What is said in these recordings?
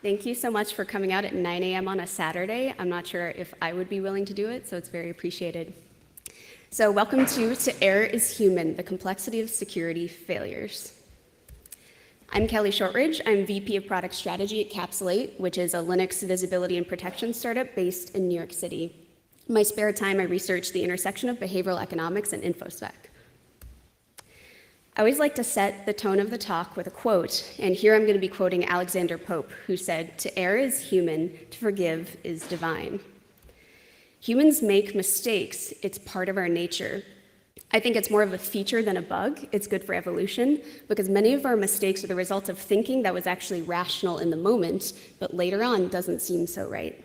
Thank you so much for coming out at 9 a.m. on a Saturday. I'm not sure if I would be willing to do it, so it's very appreciated. So welcome to Error is Human, the Complexity of Security Failures. I'm Kelly Shortridge. I'm VP of Product Strategy at Capsulate, which is a Linux visibility and protection startup based in New York City. In my spare time, I research the intersection of behavioral economics and InfoSec. I always like to set the tone of the talk with a quote, and here I'm going to be quoting Alexander Pope, who said, "To err is human, to forgive is divine." Humans make mistakes. It's part of our nature. I think it's more of a feature than a bug. It's good for evolution, because many of our mistakes are the result of thinking that was actually rational in the moment, but later on doesn't seem so right.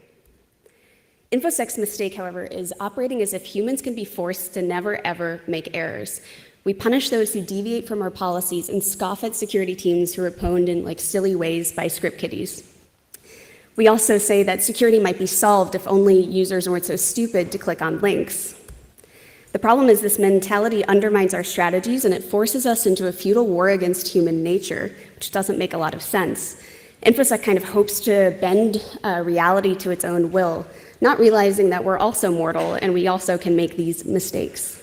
InfoSec's mistake, however, is operating as if humans can be forced to never, ever make errors. We punish those who deviate from our policies and scoff at security teams who are pwned in silly ways by script kiddies. We also say that security might be solved if only users weren't so stupid to click on links. The problem is this mentality undermines our strategies and it forces us into a futile war against human nature, which doesn't make a lot of sense. InfoSec kind of hopes to bend reality to its own will, not realizing that we're also mortal and we also can make these mistakes.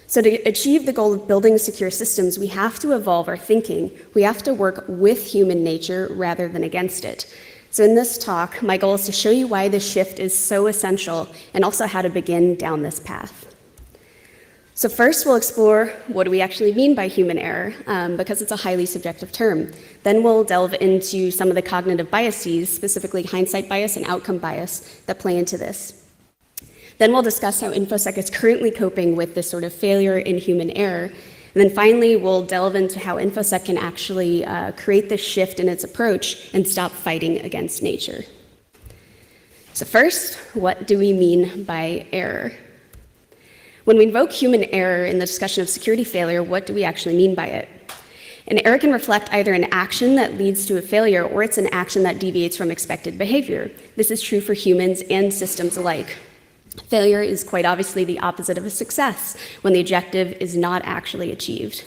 So to achieve the goal of building secure systems, we have to evolve our thinking. We have to work with human nature rather than against it. So in this talk, my goal is to show you why this shift is so essential and also how to begin down this path. So first, we'll explore what do we actually mean by human error, because it's a highly subjective term. Then we'll delve into some of the cognitive biases, specifically hindsight bias and outcome bias, that play into this. Then we'll discuss how InfoSec is currently coping with this sort of failure in human error. And then finally, we'll delve into how InfoSec can actually create this shift in its approach and stop fighting against nature. So first, what do we mean by error? When we invoke human error in the discussion of security failure, what do we actually mean by it? An error can reflect either an action that leads to a failure or it's an action that deviates from expected behavior. This is true for humans and systems alike. Failure is quite obviously the opposite of a success when the objective is not actually achieved.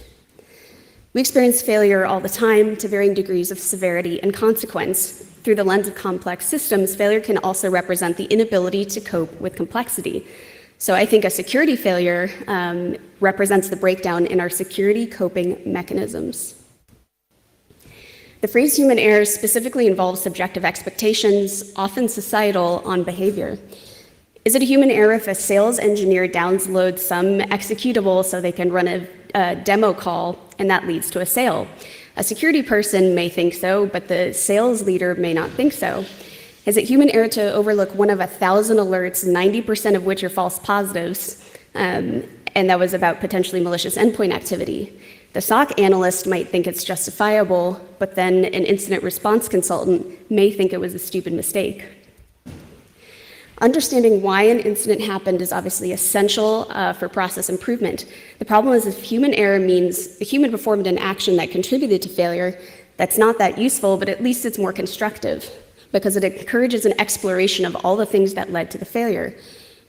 We experience failure all the time to varying degrees of severity and consequence. Through the lens of complex systems, failure can also represent the inability to cope with complexity. So I think a security failure represents the breakdown in our security coping mechanisms. The phrase human error specifically involves subjective expectations, often societal, on behavior. Is it a human error if a sales engineer downloads some executable so they can run a demo call and that leads to a sale? A security person may think so, but the sales leader may not think so. Is it human error to overlook one of 1,000 alerts, 90% of which are false positives, and that was about potentially malicious endpoint activity? The SOC analyst might think it's justifiable, but then an incident response consultant may think it was a stupid mistake. Understanding why an incident happened is obviously essential for process improvement. The problem is if human error means a human performed an action that contributed to failure, that's not that useful, but at least it's more constructive because it encourages an exploration of all the things that led to the failure.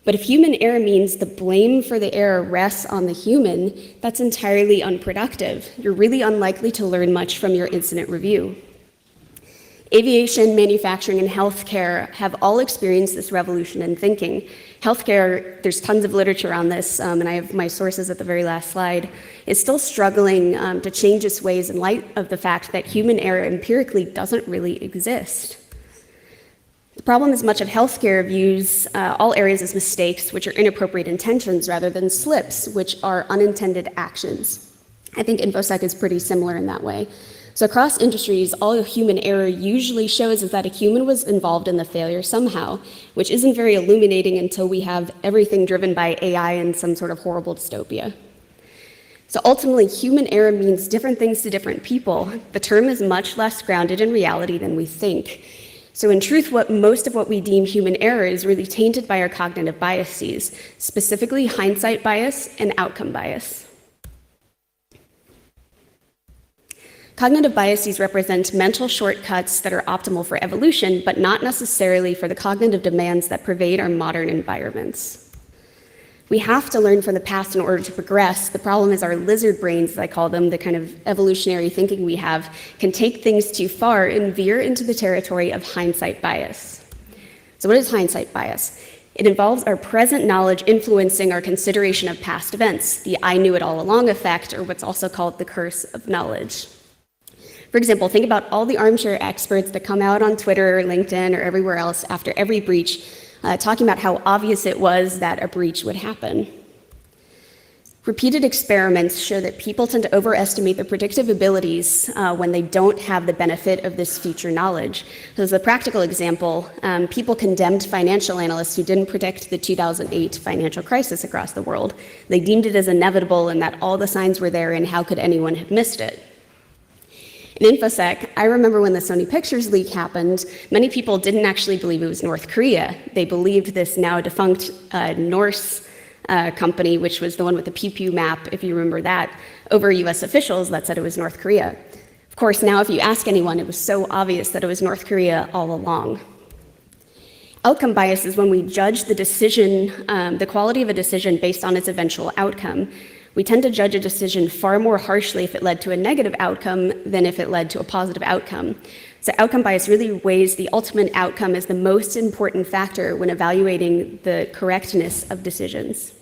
But if human error means the blame for the error rests on the human, that's entirely unproductive. You're really unlikely to learn much from your incident review. Aviation, manufacturing, and healthcare have all experienced this revolution in thinking. Healthcare, there's tons of literature on this, and I have my sources at the very last slide, is still struggling to change its ways in light of the fact that human error empirically doesn't really exist. The problem is much of healthcare views all areas as mistakes, which are inappropriate intentions, rather than slips, which are unintended actions. I think InfoSec is pretty similar in that way. So across industries, all human error usually shows is that a human was involved in the failure somehow, which isn't very illuminating until we have everything driven by AI and some sort of horrible dystopia. So ultimately, human error means different things to different people. The term is much less grounded in reality than we think. So in truth, most of what we deem human error is really tainted by our cognitive biases, specifically hindsight bias and outcome bias. Cognitive biases represent mental shortcuts that are optimal for evolution, but not necessarily for the cognitive demands that pervade our modern environments. We have to learn from the past in order to progress. The problem is our lizard brains, as I call them, the kind of evolutionary thinking we have, can take things too far and veer into the territory of hindsight bias. So what is hindsight bias? It involves our present knowledge influencing our consideration of past events, the I knew it all along effect, or what's also called the curse of knowledge. For example, think about all the armchair experts that come out on Twitter or LinkedIn or everywhere else after every breach, talking about how obvious it was that a breach would happen. Repeated experiments show that people tend to overestimate their predictive abilities when they don't have the benefit of this future knowledge. So as a practical example, people condemned financial analysts who didn't predict the 2008 financial crisis across the world. They deemed it as inevitable and that all the signs were there and how could anyone have missed it? In InfoSec, I remember when the Sony Pictures leak happened, many people didn't actually believe it was North Korea. They believed this now defunct Norse company, which was the one with the pew pew map, if you remember that, over US officials that said it was North Korea. Of course, now if you ask anyone, it was so obvious that it was North Korea all along. Outcome bias is when we judge the decision, the quality of a decision based on its eventual outcome. We tend to judge a decision far more harshly if it led to a negative outcome than if it led to a positive outcome. So outcome bias really weighs the ultimate outcome as the most important factor when evaluating the correctness of decisions.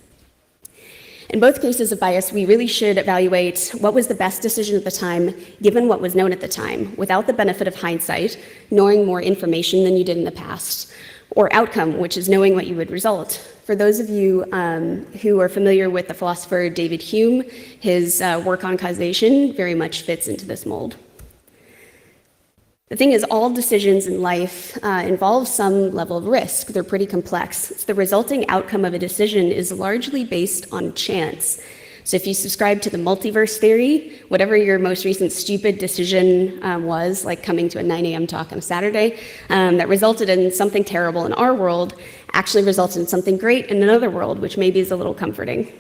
In both cases of bias, we really should evaluate what was the best decision at the time, given what was known at the time, without the benefit of hindsight, knowing more information than you did in the past, or outcome, which is knowing what you would result. For those of you who are familiar with the philosopher David Hume, his work on causation very much fits into this mold. The thing is, all decisions in life involve some level of risk. They're pretty complex. So the resulting outcome of a decision is largely based on chance. So if you subscribe to the multiverse theory, whatever your most recent stupid decision was, like coming to a 9 a.m. talk on a Saturday, that resulted in something terrible in our world, actually resulted in something great in another world, which maybe is a little comforting.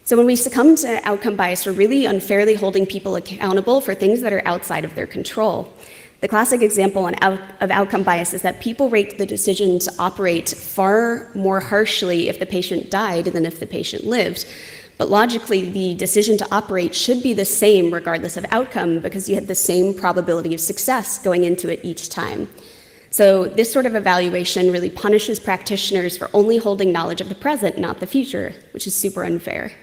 So when we succumb to outcome bias, we're really unfairly holding people accountable for things that are outside of their control. The classic example of outcome bias is that people rate the decision to operate far more harshly if the patient died than if the patient lived. But logically, the decision to operate should be the same regardless of outcome because you had the same probability of success going into it each time. So this sort of evaluation really punishes practitioners for only holding knowledge of the present, not the future, which is super unfair.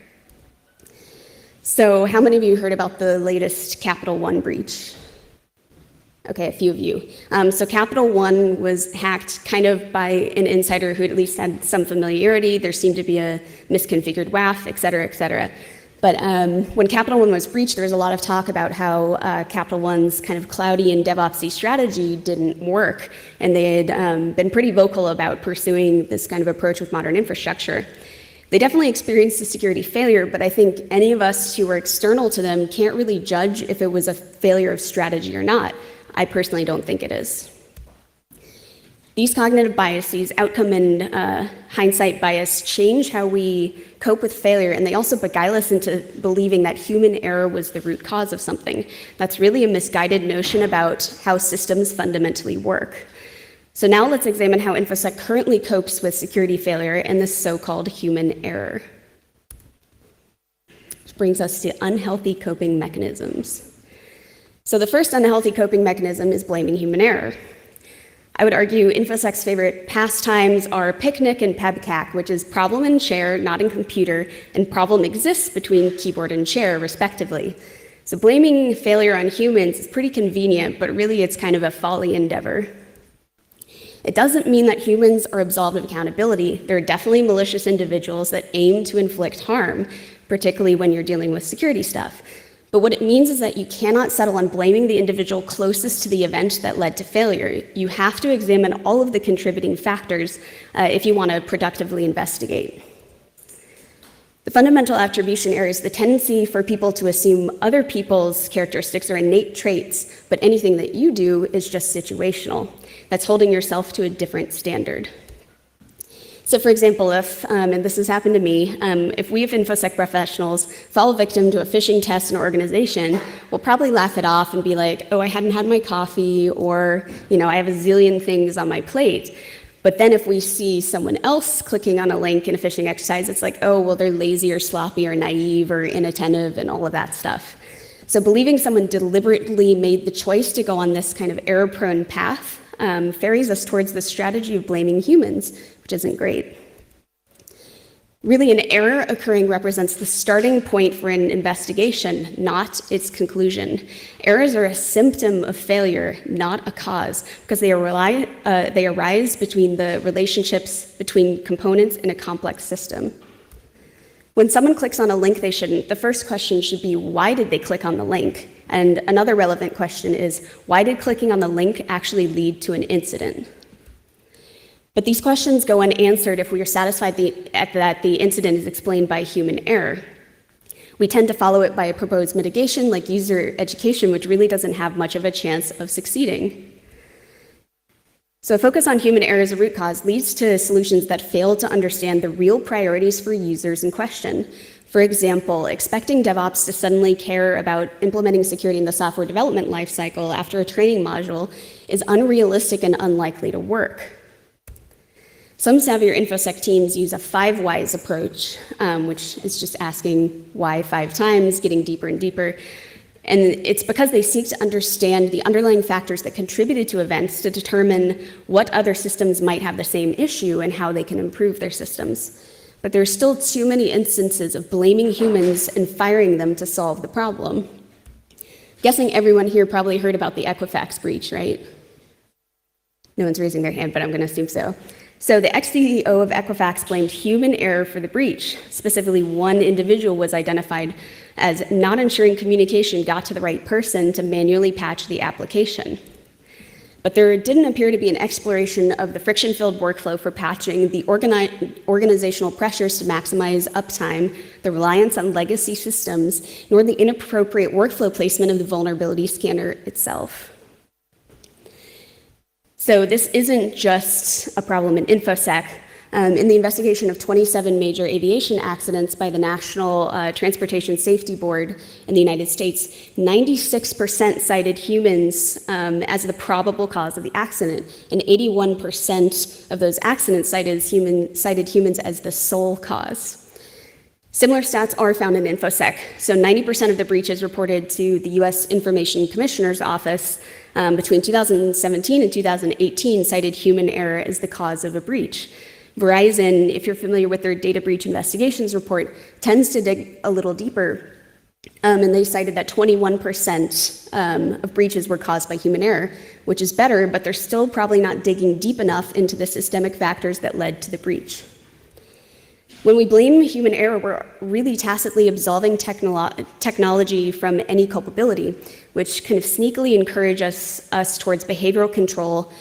So how many of you heard about the latest Capital One breach? Okay, a few of you. So Capital One was hacked kind of by an insider who at least had some familiarity. There seemed to be a misconfigured WAF, et cetera, et cetera. But when Capital One was breached, there was a lot of talk about how Capital One's kind of cloudy and DevOpsy strategy didn't work. And they had been pretty vocal about pursuing this kind of approach with modern infrastructure. They definitely experienced a security failure, but I think any of us who were external to them can't really judge if it was a failure of strategy or not. I personally don't think it is. These cognitive biases, outcome and hindsight bias, change how we cope with failure, and they also beguile us into believing that human error was the root cause of something. That's really a misguided notion about how systems fundamentally work. So now let's examine how InfoSec currently copes with security failure and this so-called human error. Which brings us to unhealthy coping mechanisms. So the first unhealthy coping mechanism is blaming human error. I would argue InfoSec's favorite pastimes are picnic and pebcac, which is problem in chair, not in computer, and problem exists between keyboard and chair, respectively. So blaming failure on humans is pretty convenient, but really it's kind of a folly endeavor. It doesn't mean that humans are absolved of accountability. There are definitely malicious individuals that aim to inflict harm, particularly when you're dealing with security stuff. But what it means is that you cannot settle on blaming the individual closest to the event that led to failure. You have to examine all of the contributing factors if you want to productively investigate. The fundamental attribution error is the tendency for people to assume other people's characteristics are innate traits, but anything that you do is just situational. That's holding yourself to a different standard. So for example, if, and this has happened to me, if we as InfoSec professionals fall victim to a phishing test in an organization, we'll probably laugh it off and be like, oh, I hadn't had my coffee, or I have a zillion things on my plate. But then if we see someone else clicking on a link in a phishing exercise, it's like, oh, well, they're lazy or sloppy or naive or inattentive and all of that stuff. So believing someone deliberately made the choice to go on this kind of error-prone path ferries us towards the strategy of blaming humans, which isn't great. Really, an error occurring represents the starting point for an investigation, not its conclusion. Errors are a symptom of failure, not a cause, because they arise between the relationships between components in a complex system. When someone clicks on a link they shouldn't, the first question should be, why did they click on the link? And another relevant question is, why did clicking on the link actually lead to an incident? But these questions go unanswered if we are satisfied that the incident is explained by human error. We tend to follow it by a proposed mitigation like user education, which really doesn't have much of a chance of succeeding. So a focus on human error as a root cause leads to solutions that fail to understand the real priorities for users in question. For example, expecting DevOps to suddenly care about implementing security in the software development lifecycle after a training module is unrealistic and unlikely to work. Some savvier InfoSec teams use a 5 whys approach, which is just asking why 5 times, getting deeper and deeper. And it's because they seek to understand the underlying factors that contributed to events to determine what other systems might have the same issue and how they can improve their systems. But there are still too many instances of blaming humans and firing them to solve the problem. Guessing everyone here probably heard about the Equifax breach, right? No one's raising their hand, but I'm going to assume so. So the ex-CEO of Equifax blamed human error for the breach. Specifically, one individual was identified as not ensuring communication got to the right person to manually patch the application. But there didn't appear to be an exploration of the friction-filled workflow for patching, the organizational pressures to maximize uptime, the reliance on legacy systems, nor the inappropriate workflow placement of the vulnerability scanner itself. So this isn't just a problem in InfoSec. In the investigation of 27 major aviation accidents by the National Transportation Safety Board in the United States, 96% cited humans as the probable cause of the accident, and 81% of those accidents cited humans as the sole cause. Similar stats are found in InfoSec. So 90% of the breaches reported to the U.S. Information Commissioner's Office between 2017 and 2018 cited human error as the cause of a breach. Verizon, if you're familiar with their data breach investigations report, tends to dig a little deeper, and they cited that 21% of breaches were caused by human error, which is better, but they're still probably not digging deep enough into the systemic factors that led to the breach. When we blame human error, we're really tacitly absolving technology from any culpability, which kind of sneakily encourages us towards behavioral control,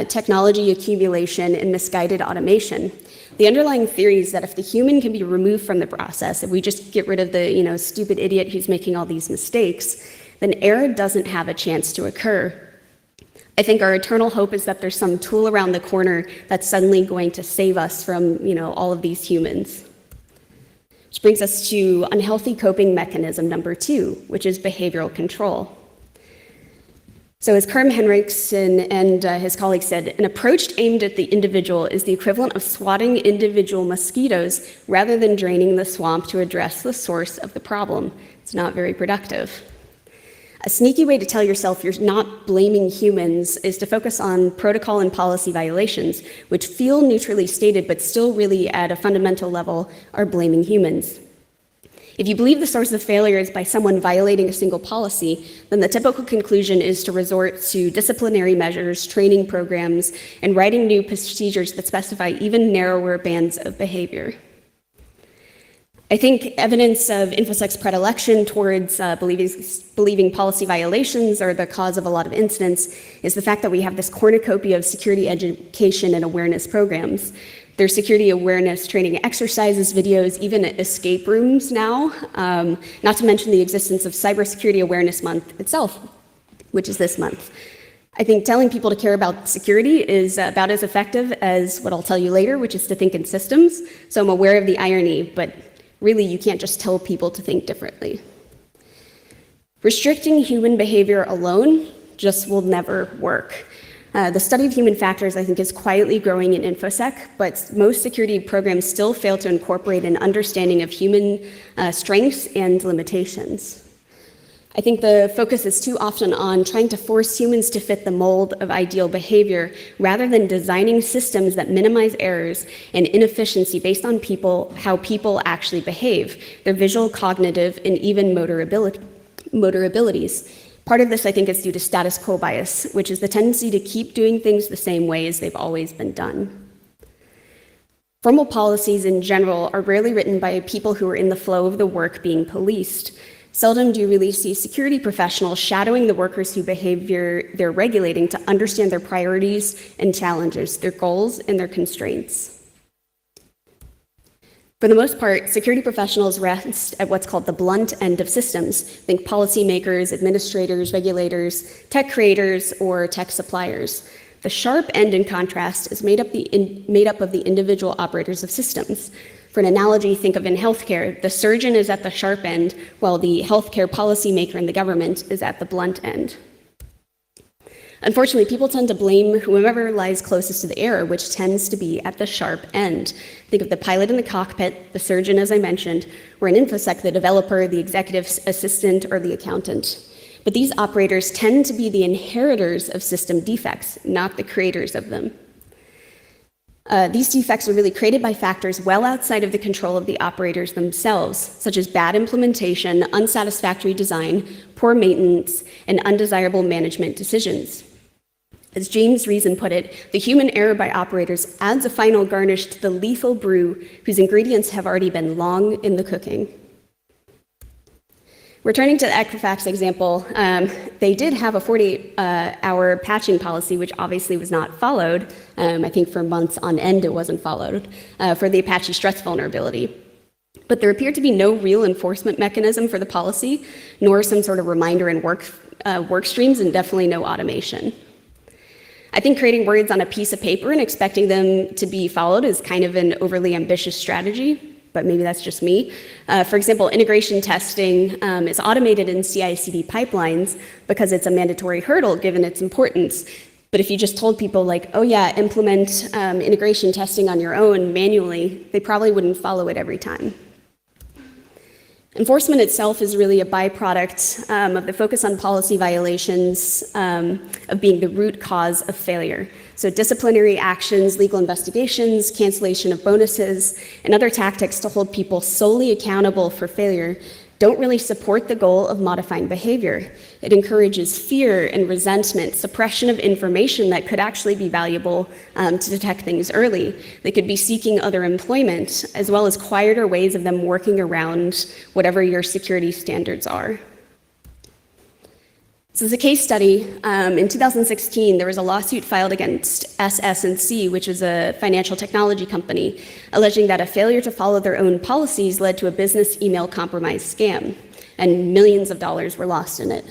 technology accumulation, and misguided automation. The underlying theory is that if the human can be removed from the process, if we just get rid of the stupid idiot who's making all these mistakes, then error doesn't have a chance to occur. I think our eternal hope is that there's some tool around the corner that's suddenly going to save us from, all of these humans. Which brings us to unhealthy coping mechanism number 2, which is behavioral control. So as Kerm Henriksen and his colleagues said, an approach aimed at the individual is the equivalent of swatting individual mosquitoes rather than draining the swamp to address the source of the problem. It's not very productive. A sneaky way to tell yourself you're not blaming humans is to focus on protocol and policy violations, which feel neutrally stated, but still really at a fundamental level are blaming humans. If you believe the source of failure is by someone violating a single policy, then the typical conclusion is to resort to disciplinary measures, training programs, and writing new procedures that specify even narrower bands of behavior. I think evidence of InfoSec's predilection towards believing policy violations are the cause of a lot of incidents is the fact that we have this cornucopia of security education and awareness programs. There's security awareness training exercises, videos, even escape rooms now, not to mention the existence of Cybersecurity Awareness Month itself, which is this month. I think telling people to care about security is about as effective as what I'll tell you later, which is to think in systems. So I'm aware of the irony, but really, you can't just tell people to think differently. Restricting human behavior alone just will never work. The study of human factors, I think, is quietly growing in InfoSec, but most security programs still fail to incorporate an understanding of human strengths and limitations. I think the focus is too often on trying to force humans to fit the mold of ideal behavior rather than designing systems that minimize errors and inefficiency based on how people actually behave, their visual, cognitive, and even motor abilities. Part of this, I think, is due to status quo bias, which is the tendency to keep doing things the same way as they've always been done. Formal policies in general are rarely written by people who are in the flow of the work being policed. Seldom do you really see security professionals shadowing the workers whose behavior they're regulating to understand their priorities and challenges, their goals and their constraints. For the most part, security professionals rest at what's called the blunt end of systems. Think policymakers, administrators, regulators, tech creators, or tech suppliers. The sharp end, in contrast, is made up of the individual operators of systems. For an analogy, think of in healthcare, the surgeon is at the sharp end, while the healthcare policymaker in the government is at the blunt end. Unfortunately, people tend to blame whomever lies closest to the error, which tends to be at the sharp end. Think of the pilot in the cockpit, the surgeon, as I mentioned, or in InfoSec, the developer, the executive assistant, or the accountant. But these operators tend to be the inheritors of system defects, not the creators of them. These defects are really created by factors well outside of the control of the operators themselves, such as bad implementation, unsatisfactory design, poor maintenance, and undesirable management decisions. As James Reason put it, the human error by operators adds a final garnish to the lethal brew whose ingredients have already been long in the cooking. Returning to the Equifax example, they did have a 48-hour patching policy, which obviously was not followed. I think for months on end it wasn't followed, for the Apache Struts vulnerability. But there appeared to be no real enforcement mechanism for the policy, nor some sort of reminder in work streams, and definitely no automation. I think creating words on a piece of paper and expecting them to be followed is kind of an overly ambitious strategy, but maybe that's just me. For example, integration testing is automated in CI/CD pipelines because it's a mandatory hurdle given its importance. But if you just told people like, oh yeah, implement integration testing on your own manually, they probably wouldn't follow it every time. Enforcement itself is really a byproduct of the focus on policy violations of being the root cause of failure. So disciplinary actions, legal investigations, cancellation of bonuses, and other tactics to hold people solely accountable for failure don't really support the goal of modifying behavior. It encourages fear and resentment, suppression of information that could actually be valuable to detect things early. They could be seeking other employment, as well as quieter ways of them working around whatever your security standards are. So as a case study, in 2016, there was a lawsuit filed against SS&C, which is a financial technology company, alleging that a failure to follow their own policies led to a business email compromise scam, and millions of dollars were lost in it.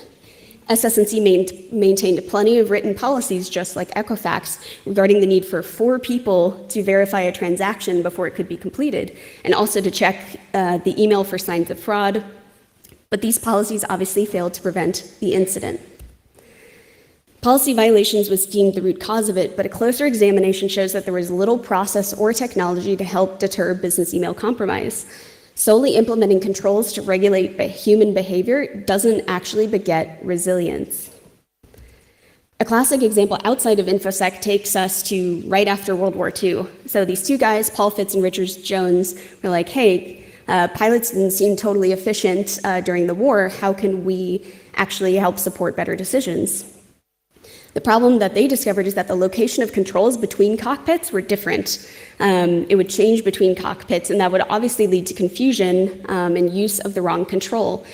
SS&C maintained plenty of written policies, just like Equifax, regarding the need for 4 people to verify a transaction before it could be completed, and also to check the email for signs of fraud. But these policies obviously failed to prevent the incident. Policy violations was deemed the root cause of it, but a closer examination shows that there was little process or technology to help deter business email compromise. Solely implementing controls to regulate human behavior doesn't actually beget resilience. A classic example outside of InfoSec takes us to right after World War II. So these 2 guys, Paul Fitts and Richard Jones, were like, hey, pilots didn't seem totally efficient during the war. How can we actually help support better decisions? The problem that they discovered is that the location of controls between cockpits were different. It would change between cockpits, and that would obviously lead to confusion and use of the wrong control.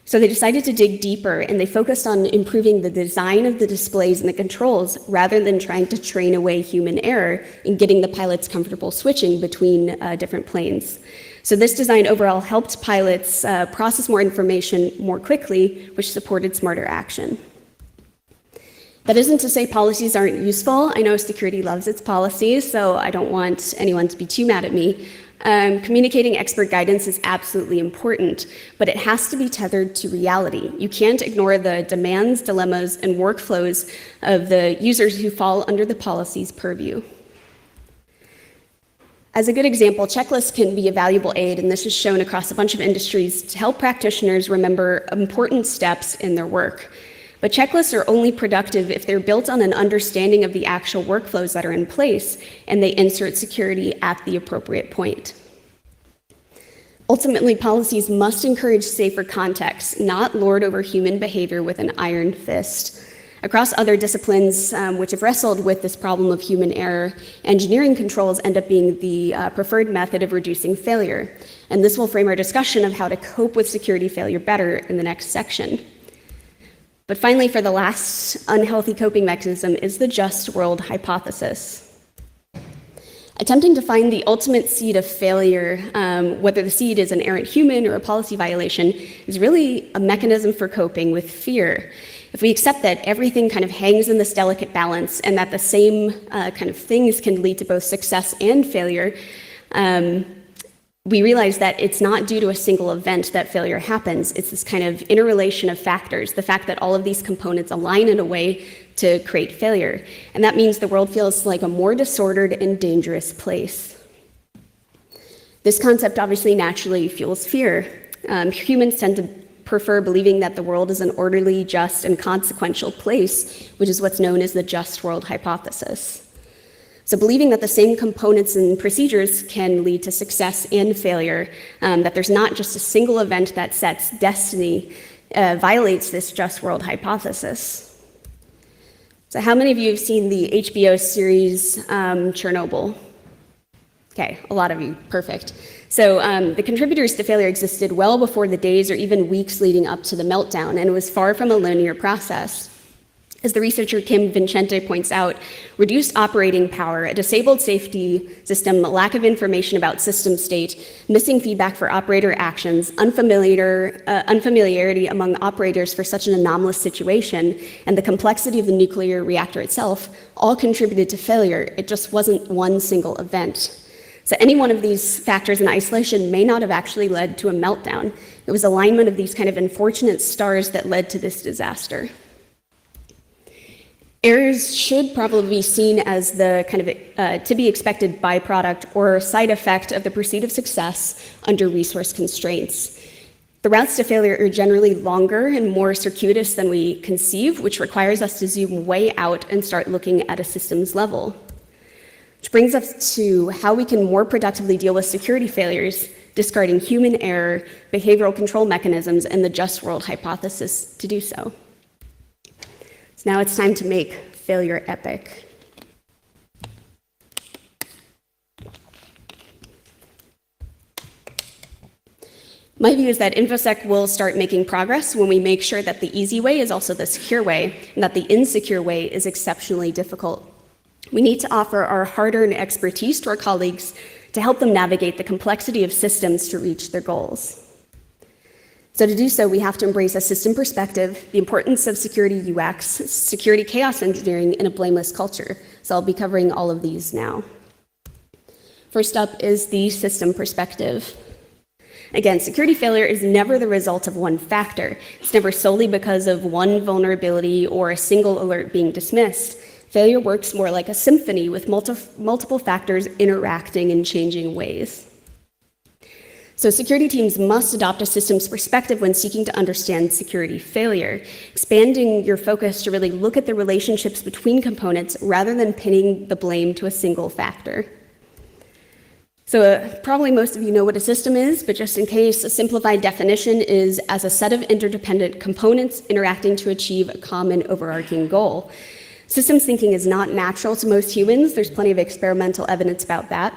So they decided to dig deeper, and they focused on improving the design of the displays and the controls rather than trying to train away human error in getting the pilots comfortable switching between different planes. So this design overall helped pilots process more information more quickly, which supported smarter action. That isn't to say policies aren't useful. I know security loves its policies, so I don't want anyone to be too mad at me. Communicating expert guidance is absolutely important, but it has to be tethered to reality. You can't ignore the demands, dilemmas, and workflows of the users who fall under the policy's purview. As a good example, checklists can be a valuable aid, and this is shown across a bunch of industries to help practitioners remember important steps in their work. But checklists are only productive if they're built on an understanding of the actual workflows that are in place, and they insert security at the appropriate point. Ultimately, policies must encourage safer contexts, not lord over human behavior with an iron fist. Across other disciplines which have wrestled with this problem of human error, engineering controls end up being the preferred method of reducing failure. And this will frame our discussion of how to cope with security failure better in the next section. But finally, for the last unhealthy coping mechanism is the just world hypothesis. Attempting to find the ultimate seed of failure, whether the seed is an errant human or a policy violation, is really a mechanism for coping with fear. If we accept that everything kind of hangs in this delicate balance and that the same kind of things can lead to both success and failure, we realize that it's not due to a single event that failure happens. It's this kind of interrelation of factors, the fact that all of these components align in a way to create failure. And that means the world feels like a more disordered and dangerous place. This concept obviously naturally fuels fear. Humans tend to prefer believing that the world is an orderly, just, and consequential place, which is what's known as the just world hypothesis. So believing that the same components and procedures can lead to success and failure, that there's not just a single event that sets destiny, violates this just world hypothesis. So how many of you have seen the HBO series Chernobyl? Okay, a lot of you, perfect. So the contributors to failure existed well before the days or even weeks leading up to the meltdown, and it was far from a linear process. As the researcher Kim Vincente points out, reduced operating power, a disabled safety system, a lack of information about system state, missing feedback for operator actions, unfamiliarity among operators for such an anomalous situation, and the complexity of the nuclear reactor itself all contributed to failure. It just wasn't one single event. So any one of these factors in isolation may not have actually led to a meltdown. It was alignment of these kind of unfortunate stars that led to this disaster. Errors should probably be seen as the kind of to be expected byproduct or side effect of the pursuit of success under resource constraints. The routes to failure are generally longer and more circuitous than we conceive, which requires us to zoom way out and start looking at a systems level. Which brings us to how we can more productively deal with security failures, discarding human error, behavioral control mechanisms, and the just world hypothesis to do so. Now it's time to make failure epic. My view is that InfoSec will start making progress when we make sure that the easy way is also the secure way, and that the insecure way is exceptionally difficult. We need to offer our hard-earned expertise to our colleagues to help them navigate the complexity of systems to reach their goals. So to do so, we have to embrace a system perspective, the importance of security UX, security chaos engineering, and a blameless culture. So I'll be covering all of these now. First up is the system perspective. Again, security failure is never the result of one factor. It's never solely because of one vulnerability or a single alert being dismissed. Failure works more like a symphony with multiple factors interacting in changing ways. So security teams must adopt a systems perspective when seeking to understand security failure, expanding your focus to really look at the relationships between components rather than pinning the blame to a single factor. So probably most of you know what a system is, but just in case, a simplified definition is as a set of interdependent components interacting to achieve a common overarching goal. Systems thinking is not natural to most humans. There's plenty of experimental evidence about that.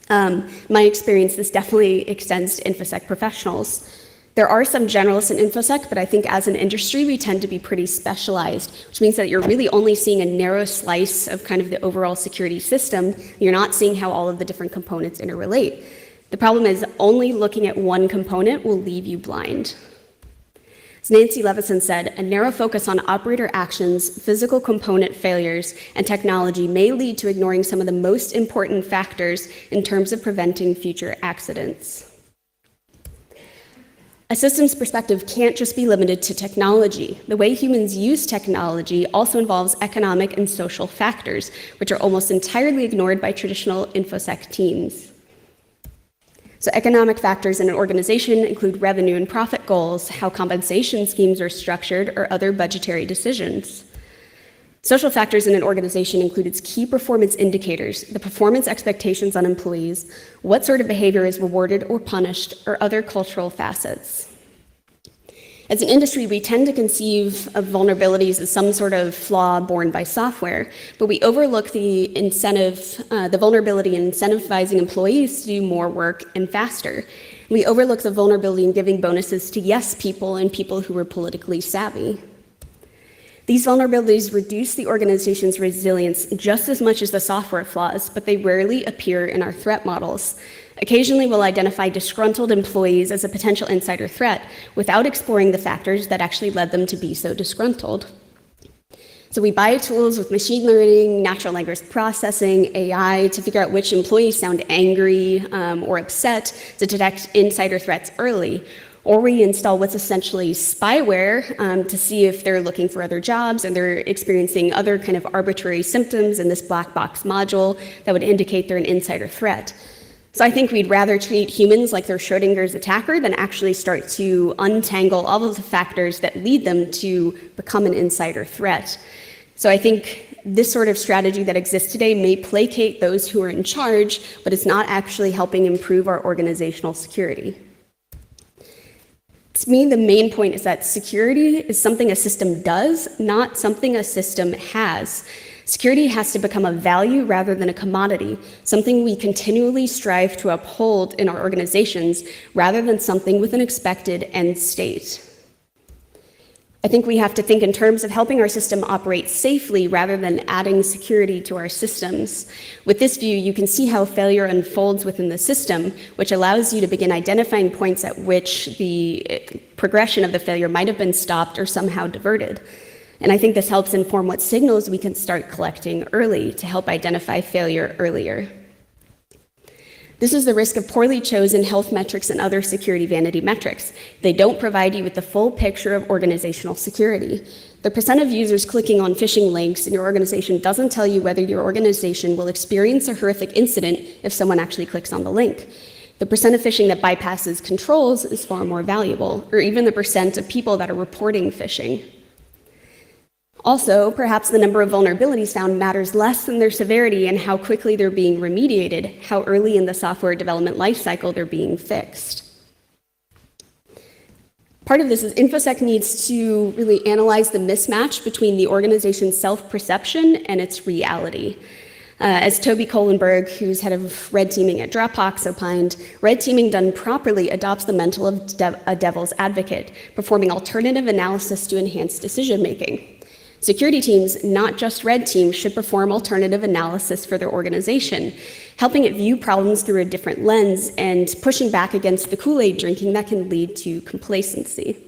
My experience, this definitely extends to InfoSec professionals. There are some generalists in InfoSec, but I think as an industry, we tend to be pretty specialized, which means that you're really only seeing a narrow slice of kind of the overall security system. You're not seeing how all of the different components interrelate. The problem is only looking at one component will leave you blind. As Nancy Leveson said, a narrow focus on operator actions, physical component failures, and technology may lead to ignoring some of the most important factors in terms of preventing future accidents. A systems perspective can't just be limited to technology. The way humans use technology also involves economic and social factors, which are almost entirely ignored by traditional InfoSec teams. So economic factors in an organization include revenue and profit goals, how compensation schemes are structured, or other budgetary decisions. Social factors in an organization include its key performance indicators, the performance expectations on employees, what sort of behavior is rewarded or punished, or other cultural facets. As an industry, we tend to conceive of vulnerabilities as some sort of flaw born by software, but we overlook the vulnerability in incentivizing employees to do more work and faster. We overlook the vulnerability in giving bonuses to yes people and people who are politically savvy. These vulnerabilities reduce the organization's resilience just as much as the software flaws, but they rarely appear in our threat models. Occasionally, we'll identify disgruntled employees as a potential insider threat without exploring the factors that actually led them to be so disgruntled. So we buy tools with machine learning, natural language processing, AI to figure out which employees sound angry or upset to detect insider threats early. Or we install what's essentially spyware to see if they're looking for other jobs and they're experiencing other kind of arbitrary symptoms in this black box module that would indicate they're an insider threat. So I think we'd rather treat humans like they're Schrodinger's attacker than actually start to untangle all of the factors that lead them to become an insider threat. So I think this sort of strategy that exists today may placate those who are in charge, but it's not actually helping improve our organizational security. To me, the main point is that security is something a system does, not something a system has. Security has to become a value rather than a commodity, something we continually strive to uphold in our organizations rather than something with an expected end state. I think we have to think in terms of helping our system operate safely rather than adding security to our systems. With this view, you can see how failure unfolds within the system, which allows you to begin identifying points at which the progression of the failure might have been stopped or somehow diverted. And I think this helps inform what signals we can start collecting early to help identify failure earlier. This is the risk of poorly chosen health metrics and other security vanity metrics. They don't provide you with the full picture of organizational security. The percent of users clicking on phishing links in your organization doesn't tell you whether your organization will experience a horrific incident if someone actually clicks on the link. The percent of phishing that bypasses controls is far more valuable, or even the percent of people that are reporting phishing. Also, perhaps the number of vulnerabilities found matters less than their severity and how quickly they're being remediated, how early in the software development lifecycle they're being fixed. Part of this is InfoSec needs to really analyze the mismatch between the organization's self-perception and its reality. As Toby Kohlenberg, who's head of red teaming at Dropbox, opined, red teaming done properly adopts the mental of a devil's advocate, performing alternative analysis to enhance decision-making. Security teams, not just red teams, should perform alternative analysis for their organization, helping it view problems through a different lens and pushing back against the Kool-Aid drinking that can lead to complacency.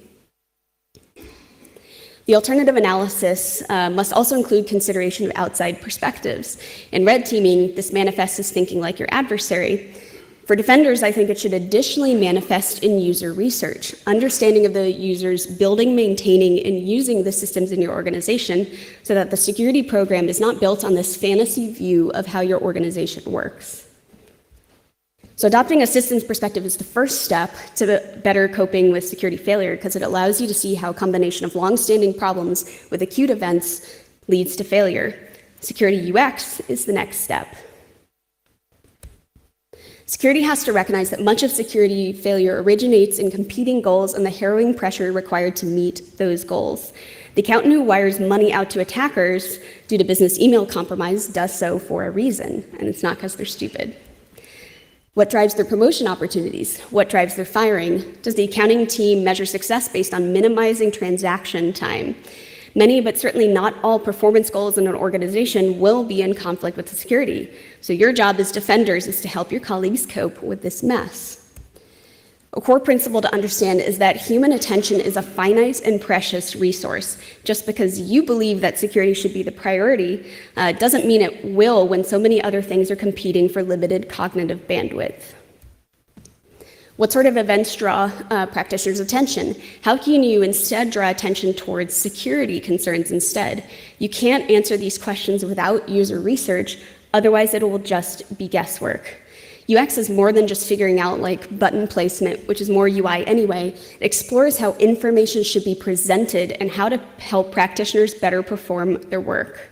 The alternative analysis must also include consideration of outside perspectives. In red teaming, this manifests as thinking like your adversary. For defenders, I think it should additionally manifest in user research, understanding of the users building, maintaining, and using the systems in your organization so that the security program is not built on this fantasy view of how your organization works. So adopting a systems perspective is the first step to better coping with security failure because it allows you to see how a combination of long-standing problems with acute events leads to failure. Security UX is the next step. Security has to recognize that much of security failure originates in competing goals and the harrowing pressure required to meet those goals. The accountant who wires money out to attackers due to business email compromise does so for a reason, and it's not because they're stupid. What drives their promotion opportunities? What drives their firing? Does the accounting team measure success based on minimizing transaction time? Many, but certainly not all, performance goals in an organization will be in conflict with the security. So your job as defenders is to help your colleagues cope with this mess. A core principle to understand is that human attention is a finite and precious resource. Just because you believe that security should be the priority doesn't mean it will when so many other things are competing for limited cognitive bandwidth. What sort of events draw practitioners' attention? How can you instead draw attention towards security concerns instead? You can't answer these questions without user research, otherwise it will just be guesswork. UX is more than just figuring out like button placement, which is more UI anyway. It explores how information should be presented and how to help practitioners better perform their work.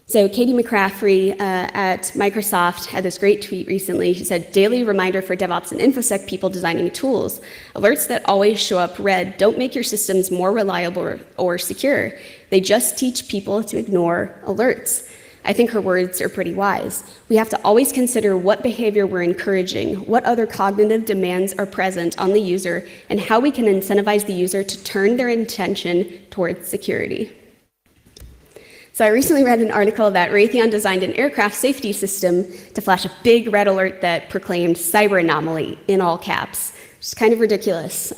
So Katie McCaffrey at Microsoft had this great tweet recently. She said, daily reminder for DevOps and InfoSec people designing tools. Alerts that always show up red don't make your systems more reliable or secure. They just teach people to ignore alerts. I think her words are pretty wise. We have to always consider what behavior we're encouraging, what other cognitive demands are present on the user, and how we can incentivize the user to turn their attention towards security. So I recently read an article that Raytheon designed an aircraft safety system to flash a big red alert that proclaimed cyber anomaly in all caps. It's kind of ridiculous.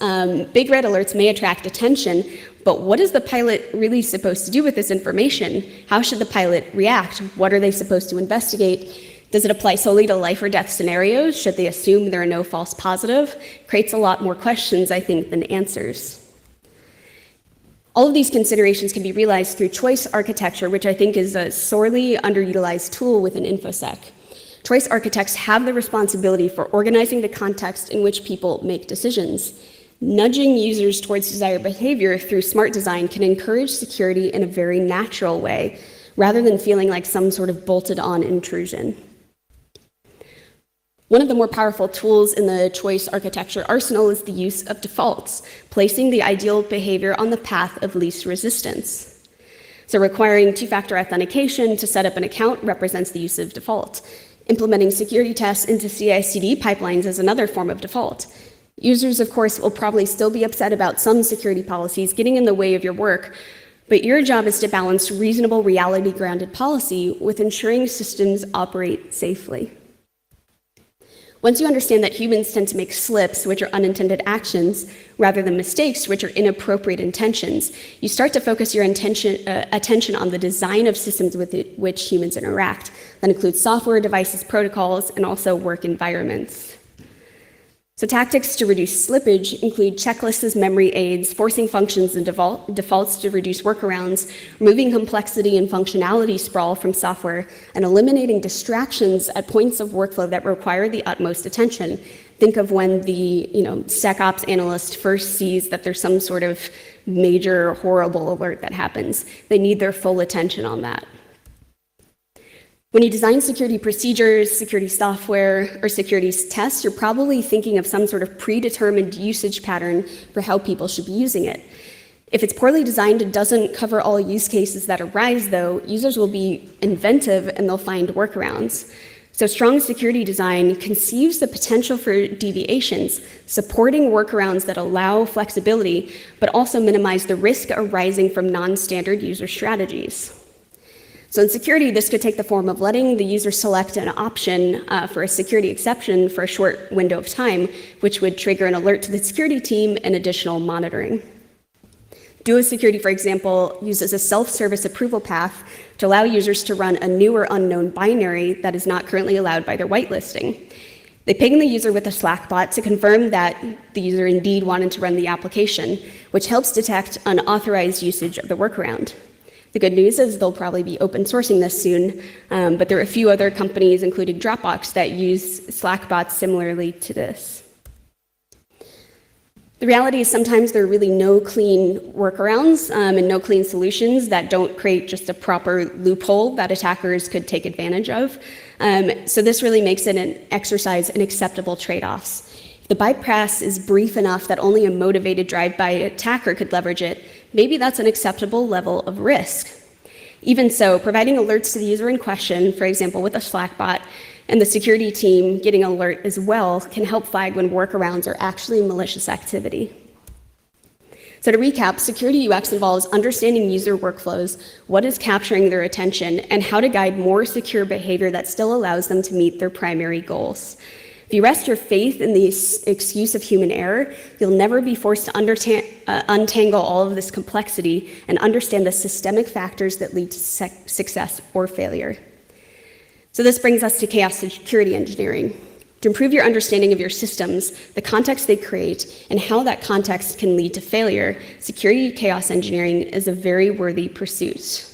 Big red alerts may attract attention, but what is the pilot really supposed to do with this information? How should the pilot react? What are they supposed to investigate? Does it apply solely to life or death scenarios? Should they assume there are no false positives? Creates a lot more questions, I think, than answers. All of these considerations can be realized through choice architecture, which I think is a sorely underutilized tool within InfoSec. Choice architects have the responsibility for organizing the context in which people make decisions. Nudging users towards desired behavior through smart design can encourage security in a very natural way, rather than feeling like some sort of bolted-on intrusion. One of the more powerful tools in the choice architecture arsenal is the use of defaults, placing the ideal behavior on the path of least resistance. So requiring two-factor authentication to set up an account represents the use of default. Implementing security tests into CI/CD pipelines is another form of default. Users, of course, will probably still be upset about some security policies getting in the way of your work, but your job is to balance reasonable reality-grounded policy with ensuring systems operate safely. Once you understand that humans tend to make slips, which are unintended actions, rather than mistakes, which are inappropriate intentions, you start to focus your attention on the design of systems with which humans interact. That includes software, devices, protocols, and also work environments. So tactics to reduce slippage include checklists as memory aids, forcing functions and defaults to reduce workarounds, removing complexity and functionality sprawl from software, and eliminating distractions at points of workflow that require the utmost attention. Think of when the SecOps analyst first sees that there's some sort of major horrible alert that happens. They need their full attention on that. When you design security procedures, security software, or security tests, you're probably thinking of some sort of predetermined usage pattern for how people should be using it. If it's poorly designed and doesn't cover all use cases that arise, though, users will be inventive and they'll find workarounds. So strong security design conceives the potential for deviations, supporting workarounds that allow flexibility, but also minimize the risk arising from non-standard user strategies. So in security, this could take the form of letting the user select an option for a security exception for a short window of time, which would trigger an alert to the security team and additional monitoring. Duo Security, for example, uses a self-service approval path to allow users to run a new or unknown binary that is not currently allowed by their whitelisting. They ping the user with a Slack bot to confirm that the user indeed wanted to run the application, which helps detect unauthorized usage of the workaround. The good news is they'll probably be open sourcing this soon, but there are a few other companies, including Dropbox, that use Slack bots similarly to this. The reality is sometimes there are really no clean workarounds and no clean solutions that don't create just a proper loophole that attackers could take advantage of. So this really makes it an exercise in acceptable trade-offs. If the bypass is brief enough that only a motivated drive-by attacker could leverage it, maybe that's an acceptable level of risk. Even so, providing alerts to the user in question, for example, with a Slack bot, and the security team getting an alert as well can help flag when workarounds are actually malicious activity. So to recap, security UX involves understanding user workflows, what is capturing their attention, and how to guide more secure behavior that still allows them to meet their primary goals. If you rest your faith in the excuse of human error, you'll never be forced to untangle all of this complexity and understand the systemic factors that lead to success or failure. So this brings us to chaos security engineering. To improve your understanding of your systems, the context they create, and how that context can lead to failure, security chaos engineering is a very worthy pursuit.